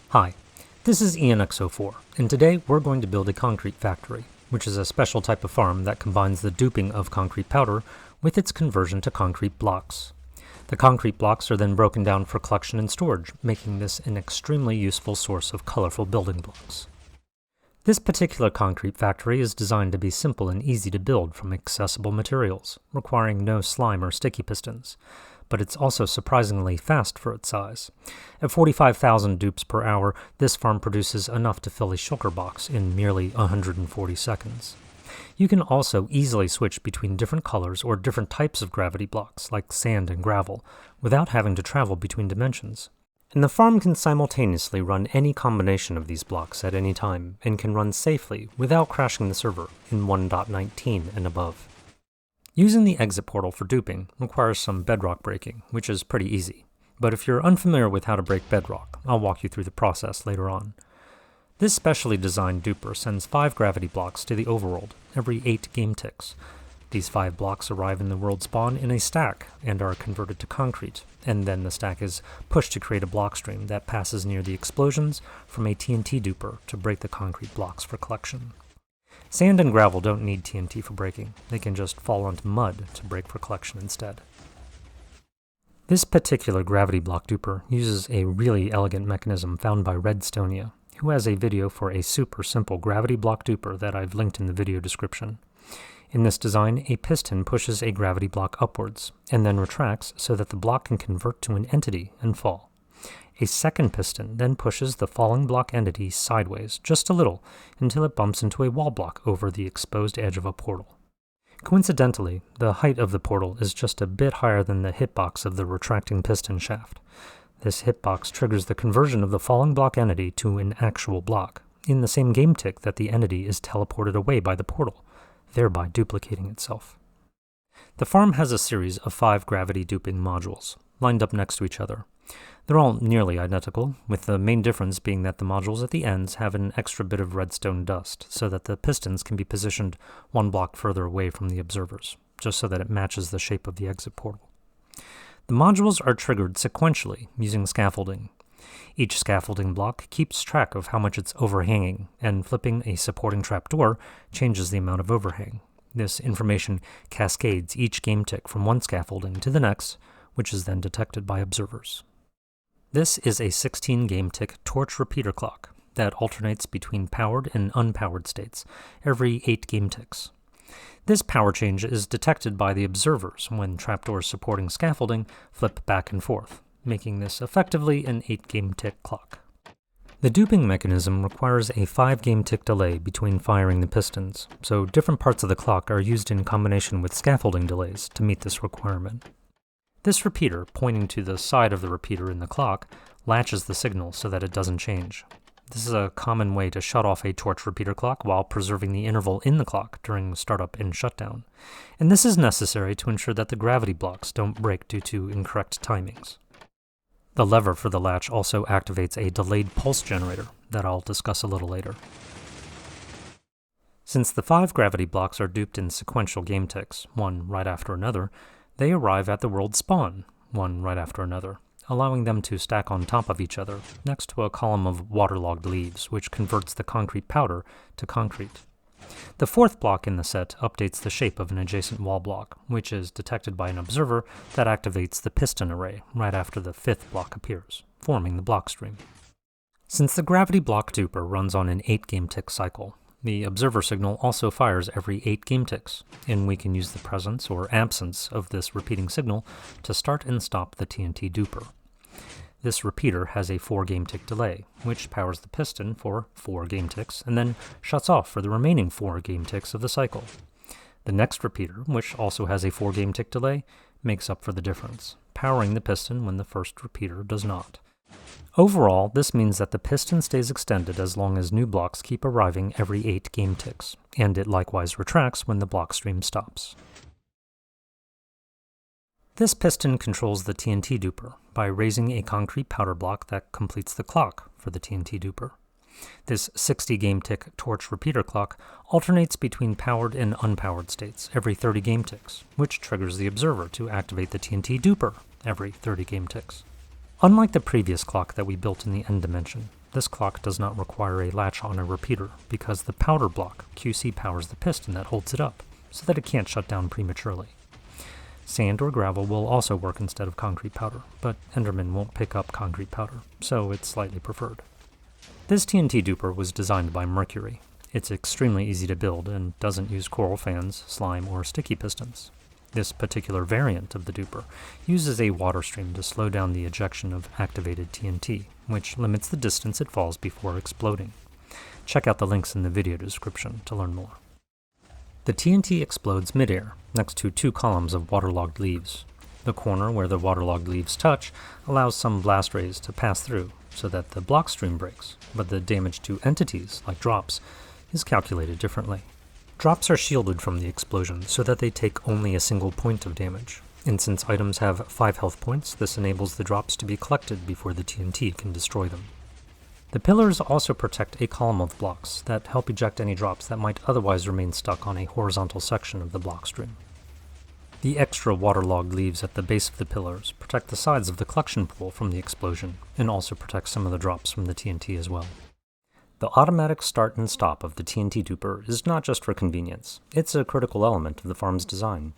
Hi, this is ENX04, and today we're going to build a concrete factory, which is a special type of farm that combines the duping of concrete powder with its conversion to concrete blocks. The concrete blocks are then broken down for collection and storage, making this an extremely useful source of colorful building blocks. This particular concrete factory is designed to be simple and easy to build from accessible materials, requiring no slime or sticky pistons. But it's also surprisingly fast for its size. At 45,000 dupes per hour, this farm produces enough to fill a shulker box in merely 140 seconds. You can also easily switch between different colors or different types of gravity blocks, like sand and gravel, without having to travel between dimensions. And the farm can simultaneously run any combination of these blocks at any time, and can run safely without crashing the server in 1.19 and above. Using the exit portal for duping requires some bedrock breaking, which is pretty easy. But if you're unfamiliar with how to break bedrock, I'll walk you through the process later on. This specially designed duper sends 5 gravity blocks to the overworld every 8 game ticks. These 5 blocks arrive in the world spawn in a stack and are converted to concrete, and then the stack is pushed to create a block stream that passes near the explosions from a TNT duper to break the concrete blocks for collection. Sand and gravel don't need TNT for breaking, they can just fall onto mud to break for collection instead. This particular gravity block duper uses a really elegant mechanism found by Redstonia, who has a video for a super simple gravity block duper that I've linked in the video description. In this design, a piston pushes a gravity block upwards, and then retracts so that the block can convert to an entity and fall. A second piston then pushes the falling block entity sideways just a little until it bumps into a wall block over the exposed edge of a portal. Coincidentally, the height of the portal is just a bit higher than the hitbox of the retracting piston shaft. This hitbox triggers the conversion of the falling block entity to an actual block, in the same game tick that the entity is teleported away by the portal, thereby duplicating itself. The farm has a series of 5 gravity duping modules, lined up next to each other. They're all nearly identical, with the main difference being that the modules at the ends have an extra bit of redstone dust, so that the pistons can be positioned 1 block further away from the observers, just so that it matches the shape of the exit portal. The modules are triggered sequentially using scaffolding. Each scaffolding block keeps track of how much it's overhanging, and flipping a supporting trapdoor changes the amount of overhang. This information cascades each game tick from one scaffolding to the next, which is then detected by observers. This is a 16 game tick torch repeater clock that alternates between powered and unpowered states every 8 game ticks. This power change is detected by the observers when trapdoors supporting scaffolding flip back and forth, making this effectively an 8 game tick clock. The duping mechanism requires a 5 game tick delay between firing the pistons, so different parts of the clock are used in combination with scaffolding delays to meet this requirement. This repeater, pointing to the side of the repeater in the clock, latches the signal so that it doesn't change. This is a common way to shut off a torch repeater clock while preserving the interval in the clock during startup and shutdown, and this is necessary to ensure that the gravity blocks don't break due to incorrect timings. The lever for the latch also activates a delayed pulse generator that I'll discuss a little later. Since the 5 gravity blocks are duped in sequential game ticks, one right after another, they arrive at the world spawn, one right after another, allowing them to stack on top of each other, next to a column of waterlogged leaves, which converts the concrete powder to concrete. The 4th block in the set updates the shape of an adjacent wall block, which is detected by an observer that activates the piston array right after the 5th block appears, forming the block stream. Since the gravity block duper runs on an 8 game tick cycle, the observer signal also fires every 8 game ticks, and we can use the presence or absence of this repeating signal to start and stop the TNT duper. This repeater has a 4 game tick delay, which powers the piston for 4 game ticks and then shuts off for the remaining 4 game ticks of the cycle. The next repeater, which also has a 4 game tick delay, makes up for the difference, powering the piston when the first repeater does not. Overall, this means that the piston stays extended as long as new blocks keep arriving every 8 game ticks, and it likewise retracts when the block stream stops. This piston controls the TNT duper by raising a concrete powder block that completes the clock for the TNT duper. This 60 game tick torch repeater clock alternates between powered and unpowered states every 30 game ticks, which triggers the observer to activate the TNT duper every 30 game ticks. Unlike the previous clock that we built in the end dimension, this clock does not require a latch on a repeater because the powder block QC powers the piston that holds it up, so that it can't shut down prematurely. Sand or gravel will also work instead of concrete powder, but Enderman won't pick up concrete powder, so it's slightly preferred. This TNT duper was designed by Mercury. It's extremely easy to build and doesn't use coral fans, slime, or sticky pistons. This particular variant of the duper uses a water stream to slow down the ejection of activated TNT, which limits the distance it falls before exploding. Check out the links in the video description to learn more. The TNT explodes midair, next to 2 columns of waterlogged leaves. The corner where the waterlogged leaves touch allows some blast rays to pass through so that the block stream breaks, but the damage to entities, like drops, is calculated differently. Drops are shielded from the explosion so that they take only a single point of damage, and since items have 5 health points, this enables the drops to be collected before the TNT can destroy them. The pillars also protect a column of blocks that help eject any drops that might otherwise remain stuck on a horizontal section of the block stream. The extra waterlogged leaves at the base of the pillars protect the sides of the collection pool from the explosion, and also protect some of the drops from the TNT as well. The automatic start and stop of the TNT duper is not just for convenience, it's a critical element of the farm's design.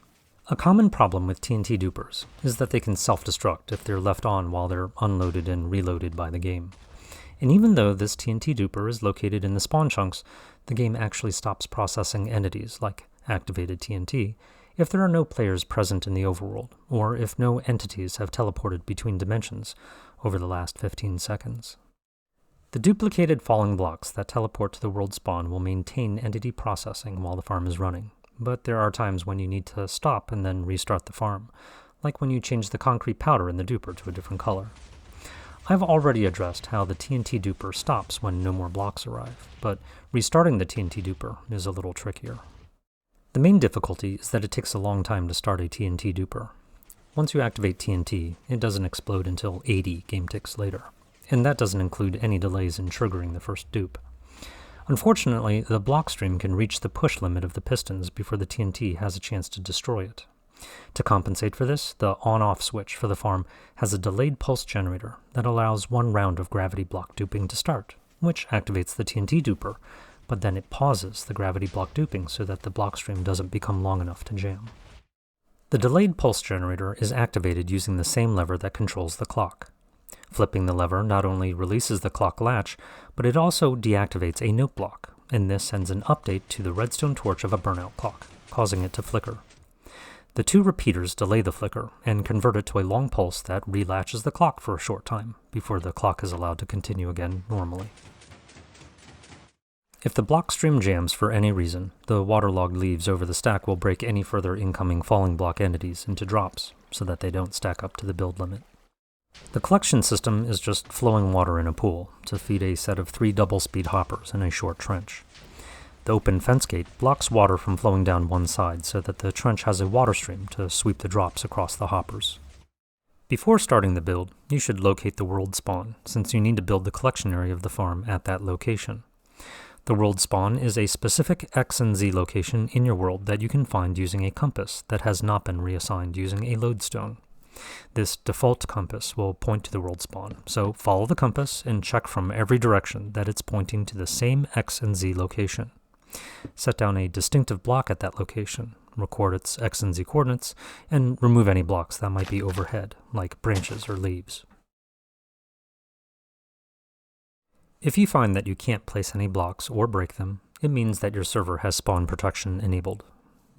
A common problem with TNT dupers is that they can self-destruct if they're left on while they're unloaded and reloaded by the game. And even though this TNT duper is located in the spawn chunks, the game actually stops processing entities like activated TNT if there are no players present in the overworld, or if no entities have teleported between dimensions over the last 15 seconds. The duplicated falling blocks that teleport to the world spawn will maintain entity processing while the farm is running, but there are times when you need to stop and then restart the farm, like when you change the concrete powder in the duper to a different color. I've already addressed how the TNT duper stops when no more blocks arrive, but restarting the TNT duper is a little trickier. The main difficulty is that it takes a long time to start a TNT duper. Once you activate TNT, it doesn't explode until 80 game ticks later, and that doesn't include any delays in triggering the first dupe. Unfortunately, the block stream can reach the push limit of the pistons before the TNT has a chance to destroy it. To compensate for this, the on-off switch for the farm has a delayed pulse generator that allows 1 round of gravity block duping to start, which activates the TNT duper, but then it pauses the gravity block duping so that the block stream doesn't become long enough to jam. The delayed pulse generator is activated using the same lever that controls the clock. Flipping the lever not only releases the clock latch, but it also deactivates a note block, and this sends an update to the redstone torch of a burnout clock, causing it to flicker. The 2 repeaters delay the flicker and convert it to a long pulse that relatches the clock for a short time, before the clock is allowed to continue again normally. If the block stream jams for any reason, the waterlogged leaves over the stack will break any further incoming falling block entities into drops, so that they don't stack up to the build limit. The collection system is just flowing water in a pool to feed a set of 3 double-speed hoppers in a short trench. The open fence gate blocks water from flowing down one side so that the trench has a water stream to sweep the drops across the hoppers. Before starting the build, you should locate the world spawn, since you need to build the collection area of the farm at that location. The world spawn is a specific X and Z location in your world that you can find using a compass that has not been reassigned using a lodestone. This default compass will point to the world spawn, so follow the compass and check from every direction that it's pointing to the same X and Z location. Set down a distinctive block at that location, record its X and Z coordinates, and remove any blocks that might be overhead, like branches or leaves. If you find that you can't place any blocks or break them, it means that your server has spawn protection enabled.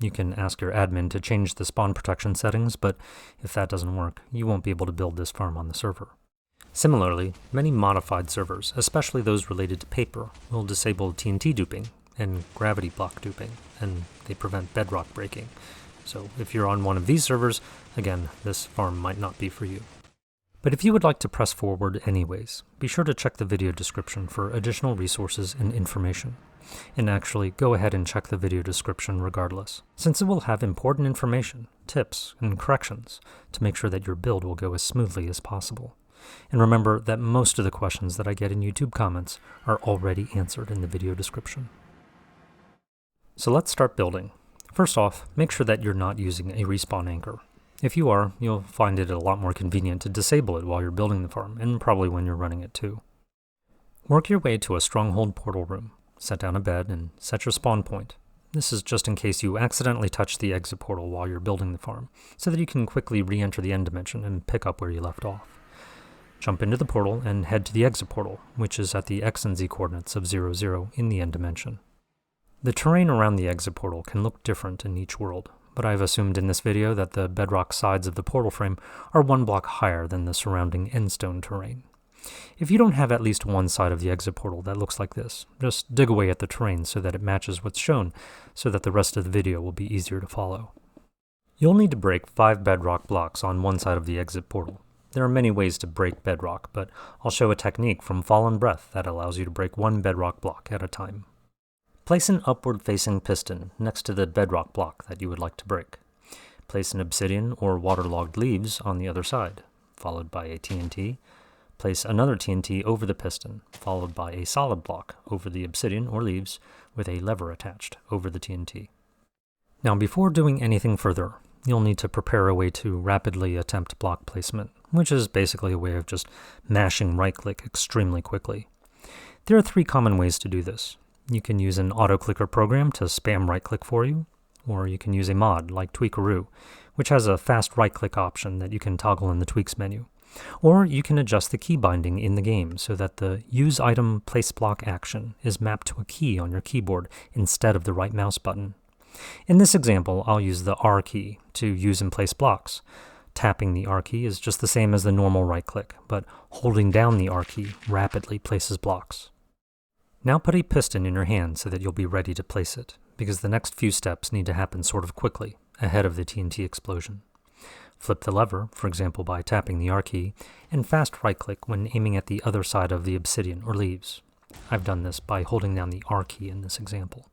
You can ask your admin to change the spawn protection settings, but if that doesn't work, you won't be able to build this farm on the server. Similarly, many modified servers, especially those related to paper, will disable TNT duping and gravity block duping, and they prevent bedrock breaking. So if you're on one of these servers, again, this farm might not be for you. But if you would like to press forward anyways, be sure to check the video description for additional resources and information. And actually, go ahead and check the video description regardless, since it will have important information, tips, and corrections to make sure that your build will go as smoothly as possible. And remember that most of the questions that I get in YouTube comments are already answered in the video description. So let's start building. First off, make sure that you're not using a respawn anchor. If you are, you'll find it a lot more convenient to disable it while you're building the farm, and probably when you're running it too. Work your way to a stronghold portal room, set down a bed, and set your spawn point. This is just in case you accidentally touch the exit portal while you're building the farm, so that you can quickly re-enter the end dimension and pick up where you left off. Jump into the portal and head to the exit portal, which is at the X and Z coordinates of 0, 0 in the end dimension. The terrain around the exit portal can look different in each world, but I've assumed in this video that the bedrock sides of the portal frame are 1 block higher than the surrounding endstone terrain. If you don't have at least one side of the exit portal that looks like this, just dig away at the terrain so that it matches what's shown, so that the rest of the video will be easier to follow. You'll need to break 5 bedrock blocks on one side of the exit portal. There are many ways to break bedrock, but I'll show a technique from Fallen Breath that allows you to break 1 bedrock block at a time. Place an upward-facing piston next to the bedrock block that you would like to break. Place an obsidian or waterlogged leaves on the other side, followed by a TNT. Place another TNT over the piston, followed by a solid block over the obsidian or leaves with a lever attached over the TNT. Now before doing anything further, you'll need to prepare a way to rapidly attempt block placement, which is basically a way of just mashing right-click extremely quickly. There are 3 common ways to do this. You can use an auto-clicker program to spam right-click for you, or you can use a mod like Tweakaroo, which has a fast right-click option that you can toggle in the Tweaks menu. Or you can adjust the key binding in the game so that the Use Item Place Block action is mapped to a key on your keyboard instead of the right mouse button. In this example, I'll use the R key to use and place blocks. Tapping the R key is just the same as the normal right-click, but holding down the R key rapidly places blocks. Now put a piston in your hand so that you'll be ready to place it, because the next few steps need to happen sort of quickly, ahead of the TNT explosion. Flip the lever, for example by tapping the R key, and fast right-click when aiming at the other side of the obsidian or leaves. I've done this by holding down the R key in this example.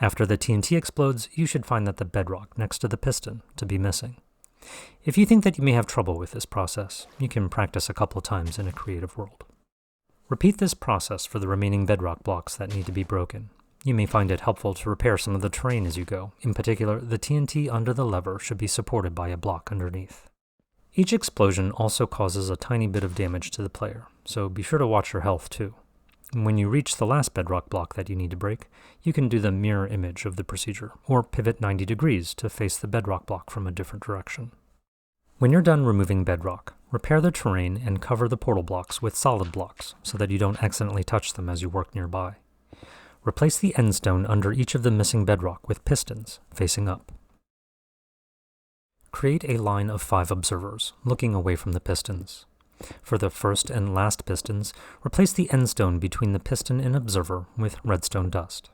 After the TNT explodes, you should find that the bedrock next to the piston to be missing. If you think that you may have trouble with this process, you can practice a couple of times in a creative world. Repeat this process for the remaining bedrock blocks that need to be broken. You may find it helpful to repair some of the terrain as you go. In particular, the TNT under the lever should be supported by a block underneath. Each explosion also causes a tiny bit of damage to the player, so be sure to watch your health too. When you reach the last bedrock block that you need to break, you can do the mirror image of the procedure, or pivot 90 degrees to face the bedrock block from a different direction. When you're done removing bedrock, repair the terrain and cover the portal blocks with solid blocks so that you don't accidentally touch them as you work nearby. Replace the endstone under each of the missing bedrock with pistons, facing up. Create a line of 5 observers, looking away from the pistons. For the first and last pistons, replace the endstone between the piston and observer with redstone dust.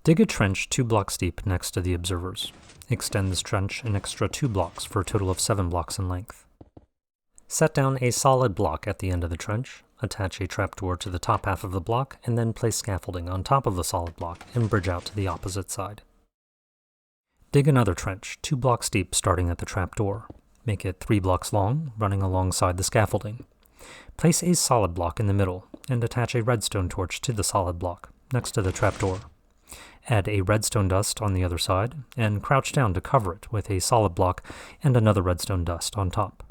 Dig a trench 2 blocks deep next to the observers. Extend this trench an extra 2 blocks for a total of 7 blocks in length. Set down a solid block at the end of the trench, attach a trapdoor to the top half of the block, and then place scaffolding on top of the solid block and bridge out to the opposite side. Dig another trench, 2 blocks deep starting at the trapdoor. Make it 3 blocks long, running alongside the scaffolding. Place a solid block in the middle, and attach a redstone torch to the solid block, next to the trapdoor. Add a redstone dust on the other side, and crouch down to cover it with a solid block and another redstone dust on top.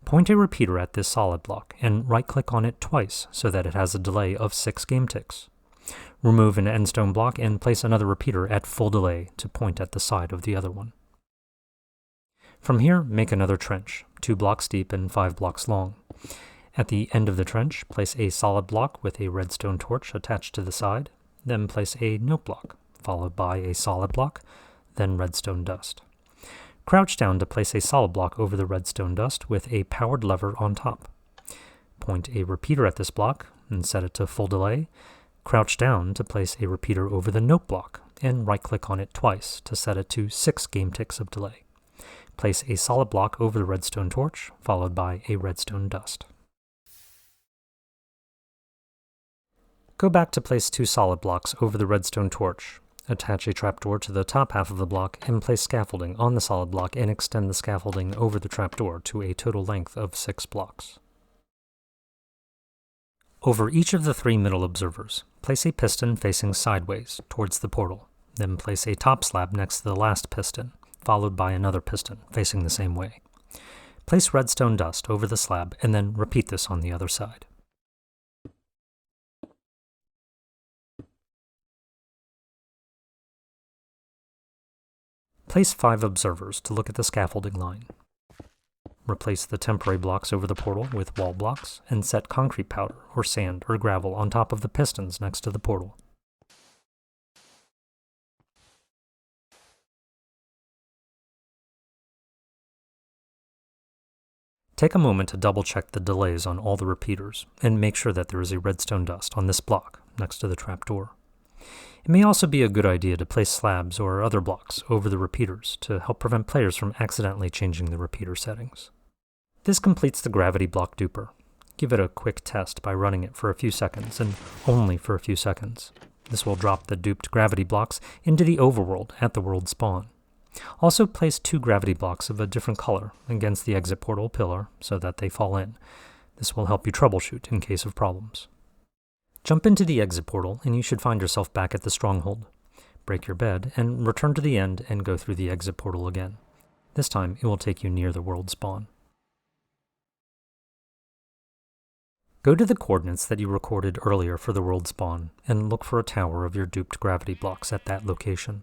Point a repeater at this solid block, and right-click on it twice so that it has a delay of 6 game ticks. Remove an endstone block and place another repeater at full delay to point at the side of the other one. From here, make another trench, 2 blocks deep and 5 blocks long. At the end of the trench, place a solid block with a redstone torch attached to the side, then place a note block, followed by a solid block, then redstone dust. Crouch down to place a solid block over the redstone dust with a powered lever on top. Point a repeater at this block and set it to full delay. Crouch down to place a repeater over the note block and right-click on it twice to set it to 6 game ticks of delay. Place a solid block over the redstone torch, followed by a redstone dust. Go back to place 2 solid blocks over the redstone torch. Attach a trapdoor to the top half of the block and place scaffolding on the solid block and extend the scaffolding over the trapdoor to a total length of 6 blocks. Over each of the 3 middle observers, place a piston facing sideways towards the portal, then place a top slab next to the last piston, followed by another piston facing the same way. Place redstone dust over the slab and then repeat this on the other side. Place 5 observers to look at the scaffolding line. Replace the temporary blocks over the portal with wall blocks, and set concrete powder or sand or gravel on top of the pistons next to the portal. Take a moment to double-check the delays on all the repeaters, and make sure that there is a redstone dust on this block next to the trapdoor. It may also be a good idea to place slabs or other blocks over the repeaters to help prevent players from accidentally changing the repeater settings. This completes the gravity block duper. Give it a quick test by running it for a few seconds, and only for a few seconds. This will drop the duped gravity blocks into the overworld at the world spawn. Also place 2 gravity blocks of a different color against the exit portal pillar so that they fall in. This will help you troubleshoot in case of problems. Jump into the exit portal and you should find yourself back at the stronghold. Break your bed and return to the end and go through the exit portal again. This time it will take you near the world spawn. Go to the coordinates that you recorded earlier for the world spawn and look for a tower of your duped gravity blocks at that location.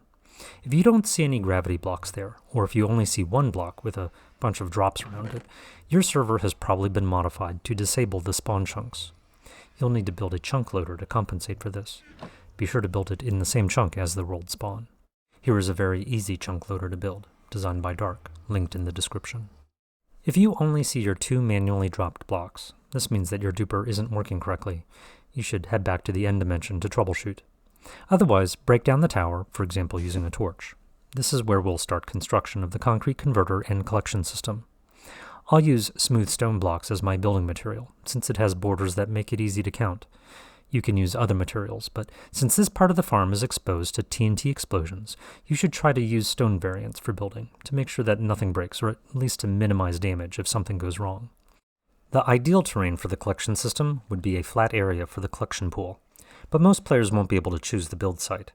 If you don't see any gravity blocks there, or if you only see one block with a bunch of drops around it, your server has probably been modified to disable the spawn chunks. You'll need to build a chunk loader to compensate for this. Be sure to build it in the same chunk as the world spawn. Here is a very easy chunk loader to build, designed by Dark, linked in the description. If you only see your 2 manually dropped blocks, this means that your duper isn't working correctly. You should head back to the end dimension to troubleshoot. Otherwise, break down the tower, for example using a torch. This is where we'll start construction of the concrete converter and collection system. I'll use smooth stone blocks as my building material, since it has borders that make it easy to count. You can use other materials, but since this part of the farm is exposed to TNT explosions, you should try to use stone variants for building, to make sure that nothing breaks, or at least to minimize damage if something goes wrong. The ideal terrain for the collection system would be a flat area for the collection pool, but most players won't be able to choose the build site.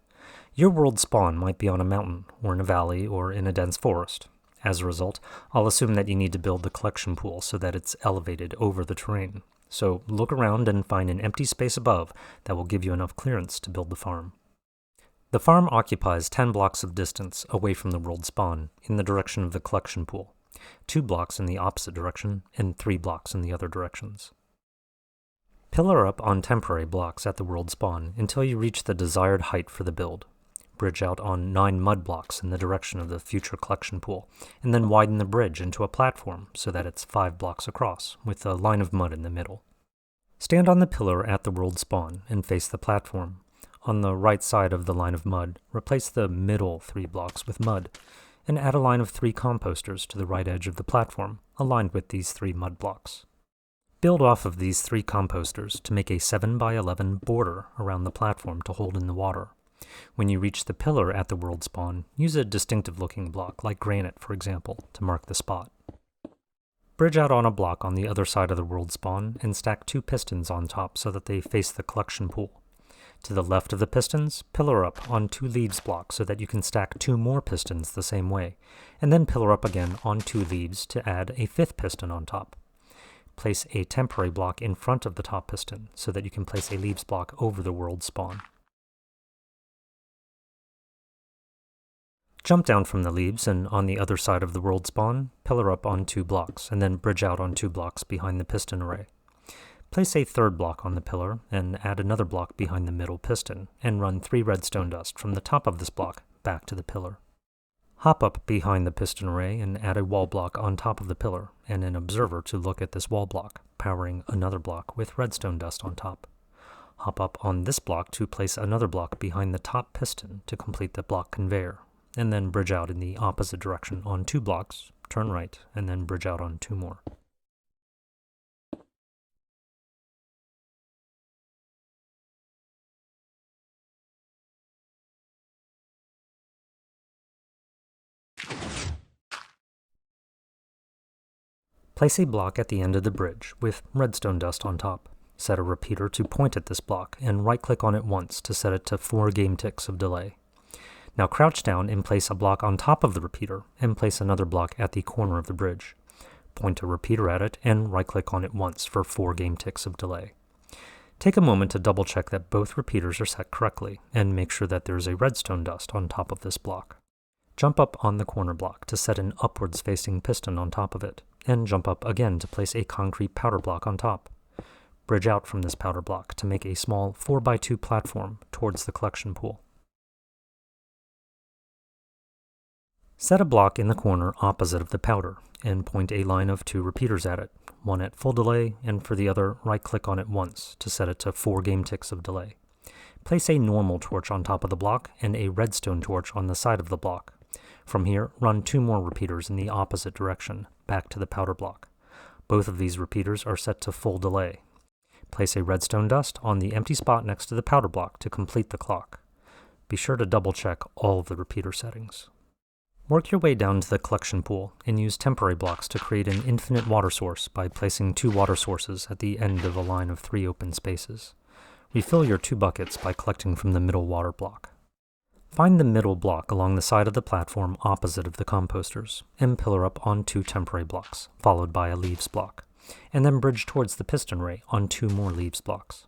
Your world spawn might be on a mountain, or in a valley, or in a dense forest. As a result, I'll assume that you need to build the collection pool so that it's elevated over the terrain. So look around and find an empty space above that will give you enough clearance to build the farm. The farm occupies 10 blocks of distance away from the world spawn in the direction of the collection pool, 2 blocks in the opposite direction, and 3 blocks in the other directions. Pillar up on temporary blocks at the world spawn until you reach the desired height for the build. Bridge out on 9 mud blocks in the direction of the future collection pool, and then widen the bridge into a platform so that it's 5 blocks across, with a line of mud in the middle. Stand on the pillar at the world spawn and face the platform. On the right side of the line of mud, replace the middle 3 blocks with mud, and add a line of 3 composters to the right edge of the platform, aligned with these 3 mud blocks. Build off of these 3 composters to make a 7 by 11 border around the platform to hold in the water. When you reach the pillar at the world spawn, use a distinctive-looking block, like granite, for example, to mark the spot. Bridge out on a block on the other side of the world spawn and stack 2 pistons on top so that they face the collection pool. To the left of the pistons, pillar up on 2 leaves blocks so that you can stack 2 more pistons the same way, and then pillar up again on 2 leaves to add a 5th piston on top. Place a temporary block in front of the top piston so that you can place a leaves block over the world spawn. Jump down from the leaves and on the other side of the world spawn, pillar up on 2 blocks and then bridge out on 2 blocks behind the piston array. Place a 3rd block on the pillar and add another block behind the middle piston and run 3 redstone dust from the top of this block back to the pillar. Hop up behind the piston array and add a wall block on top of the pillar and an observer to look at this wall block, powering another block with redstone dust on top. Hop up on this block to place another block behind the top piston to complete the block conveyor, and then bridge out in the opposite direction on 2 blocks, turn right, and then bridge out on 2 more. Place a block at the end of the bridge with redstone dust on top. Set a repeater to point at this block and right-click on it once to set it to 4 game ticks of delay. Now crouch down and place a block on top of the repeater and place another block at the corner of the bridge. point a repeater at it, and right-click on it once for 4 game ticks of delay. Take a moment to double-check that both repeaters are set correctly, and make sure that there is a redstone dust on top of this block. Jump up on the corner block to set an upwards-facing piston on top of it, and jump up again to place a concrete powder block on top. Bridge out from this powder block to make a small 4x2 platform towards the collection pool. Set a block in the corner opposite of the powder, and point a line of 2 repeaters at it, one at full delay, and for the other, right-click on it once to set it to 4 game ticks of delay. Place a normal torch on top of the block and a redstone torch on the side of the block. From here, run 2 more repeaters in the opposite direction, back to the powder block. Both of these repeaters are set to full delay. Place a redstone dust on the empty spot next to the powder block to complete the clock. Be sure to double-check all of the repeater settings. Work your way down to the collection pool and use temporary blocks to create an infinite water source by placing 2 water sources at the end of a line of 3 open spaces. Refill your 2 buckets by collecting from the middle water block. Find the middle block along the side of the platform opposite of the composters, and pillar up on 2 temporary blocks, followed by a leaves block, and then bridge towards the piston ray on 2 more leaves blocks.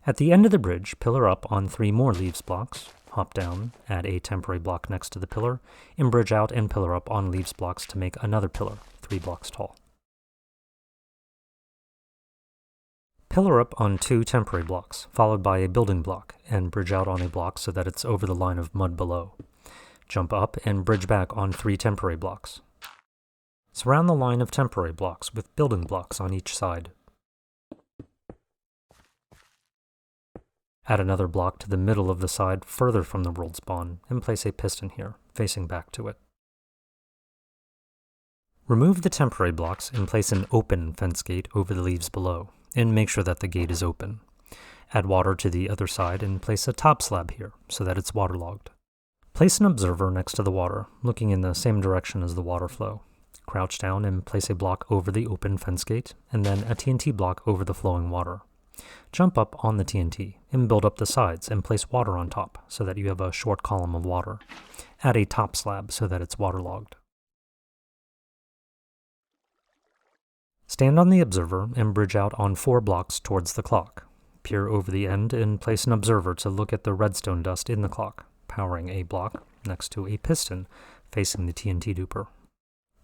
At the end of the bridge, pillar up on 3 more leaves blocks, hop down, add a temporary block next to the pillar, and bridge out and pillar up on leaves blocks to make another pillar, 3 blocks tall. Pillar up on 2 temporary blocks, followed by a building block, and bridge out on a block so that it's over the line of mud below. Jump up and bridge back on 3 temporary blocks. Surround the line of temporary blocks with building blocks on each side. Add another block to the middle of the side further from the world spawn, and place a piston here, facing back to it. Remove the temporary blocks and place an open fence gate over the leaves below, and make sure that the gate is open. Add water to the other side and place a top slab here, so that it's waterlogged. Place an observer next to the water, looking in the same direction as the water flow. Crouch down and place a block over the open fence gate, and then a TNT block over the flowing water. Jump up on the TNT, and build up the sides and place water on top, so that you have a short column of water. Add a top slab so that it's waterlogged. Stand on the observer and bridge out on 4 blocks towards the clock. Peer over the end and place an observer to look at the redstone dust in the clock, powering a block next to a piston facing the TNT duper.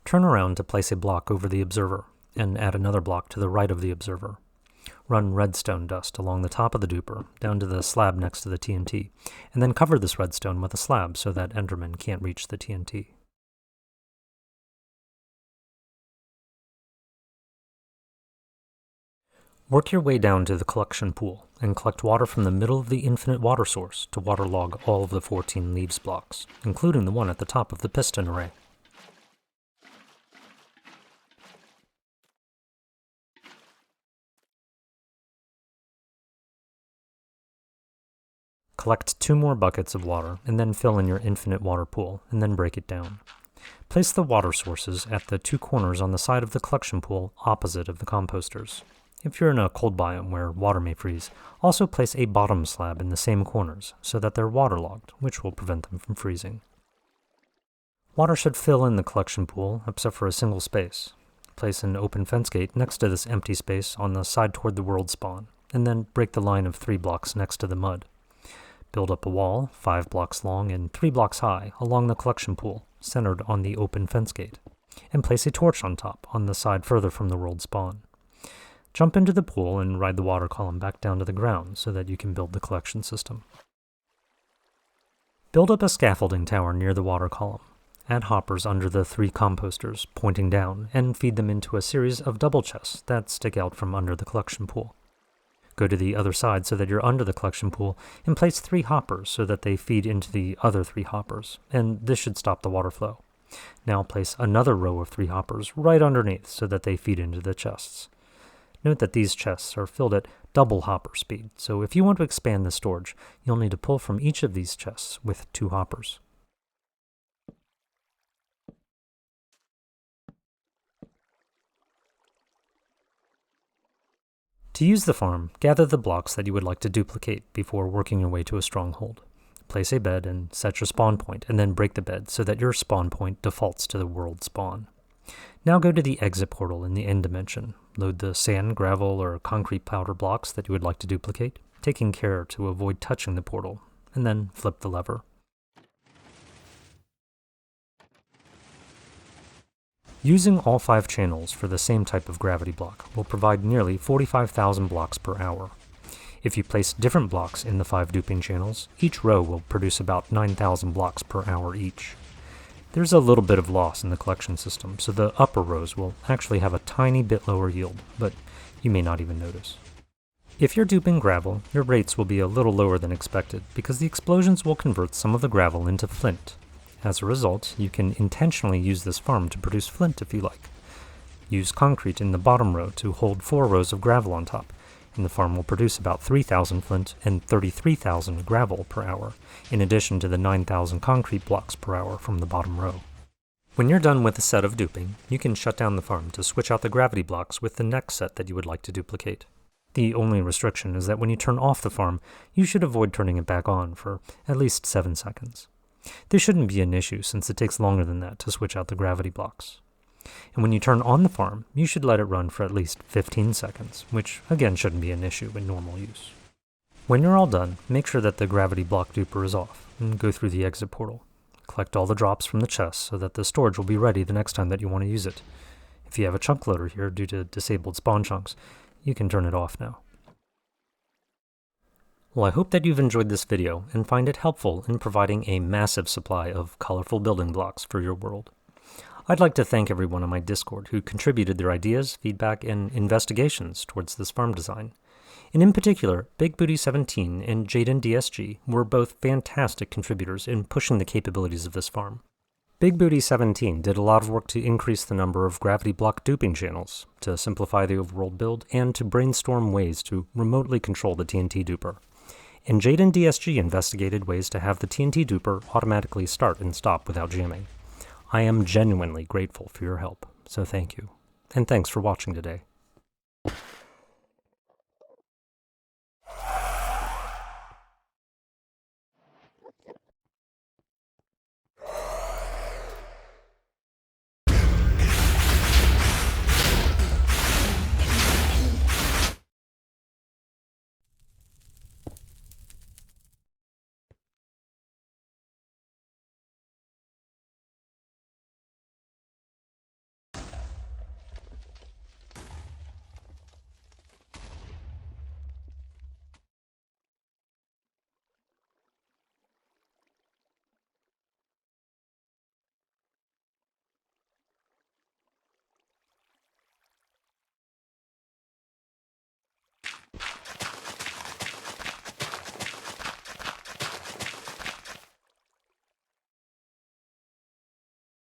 Turn around to place a block over the observer, and add another block to the right of the observer. Run redstone dust along the top of the duper, down to the slab next to the TNT, and then cover this redstone with a slab so that Enderman can't reach the TNT. Work your way down to the collection pool, and collect water from the middle of the infinite water source to waterlog all of the 14 leaves blocks, including the one at the top of the piston array. Collect 2 more buckets of water, and then fill in your infinite water pool, and then break it down. Place the water sources at the 2 corners on the side of the collection pool opposite of the composters. If you're in a cold biome where water may freeze, also place a bottom slab in the same corners so that they're waterlogged, which will prevent them from freezing. Water should fill in the collection pool, except for a single space. Place an open fence gate next to this empty space on the side toward the world spawn, and then break the line of 3 blocks next to the mud. Build up a wall, 5 blocks long and 3 blocks high, along the collection pool, centered on the open fence gate, and place a torch on top, on the side further from the world spawn. Jump into the pool and ride the water column back down to the ground so that you can build the collection system. Build up a scaffolding tower near the water column. Add hoppers under the 3 composters, pointing down, and feed them into a series of double chests that stick out from under the collection pool. Go to the other side so that you're under the collection pool, and place 3 hoppers so that they feed into the other 3 hoppers, and this should stop the water flow. Now place another row of 3 hoppers right underneath so that they feed into the chests. Note that these chests are filled at double hopper speed, so if you want to expand the storage, you'll need to pull from each of these chests with 2 hoppers. To use the farm, gather the blocks that you would like to duplicate before working your way to a stronghold. Place a bed and set your spawn point, and then break the bed so that your spawn point defaults to the world spawn. Now go to the exit portal in the end dimension. Load the sand, gravel, or concrete powder blocks that you would like to duplicate, taking care to avoid touching the portal, and then flip the lever. Using all 5 channels for the same type of gravity block will provide nearly 45,000 blocks per hour. If you place different blocks in the 5 duping channels, each row will produce about 9,000 blocks per hour each. There's a little bit of loss in the collection system, so the upper rows will actually have a tiny bit lower yield, but you may not even notice. If you're duping gravel, your rates will be a little lower than expected because the explosions will convert some of the gravel into flint. As a result, you can intentionally use this farm to produce flint if you like. Use concrete in the bottom row to hold 4 rows of gravel on top, and the farm will produce about 3,000 flint and 33,000 gravel per hour, in addition to the 9,000 concrete blocks per hour from the bottom row. When you're done with a set of duping, you can shut down the farm to switch out the gravity blocks with the next set that you would like to duplicate. The only restriction is that when you turn off the farm, you should avoid turning it back on for at least 7 seconds. This shouldn't be an issue since it takes longer than that to switch out the gravity blocks. And when you turn on the farm, you should let it run for at least 15 seconds, which again shouldn't be an issue in normal use. When you're all done, make sure that the gravity block duper is off, and go through the exit portal. Collect all the drops from the chest so that the storage will be ready the next time that you want to use it. If you have a chunk loader here due to disabled spawn chunks, you can turn it off now. Well, I hope that you've enjoyed this video and find it helpful in providing a massive supply of colorful building blocks for your world. I'd like to thank everyone on my Discord who contributed their ideas, feedback, and investigations towards this farm design. And in particular, Big Booty 17 and Jaden DSG were both fantastic contributors in pushing the capabilities of this farm. Big Booty 17 did a lot of work to increase the number of gravity block duping channels, to simplify the overworld build, and to brainstorm ways to remotely control the TNT duper. And Jaden DSG investigated ways to have the TNT duper automatically start and stop without jamming. I am genuinely grateful for your help, so thank you. And thanks for watching today.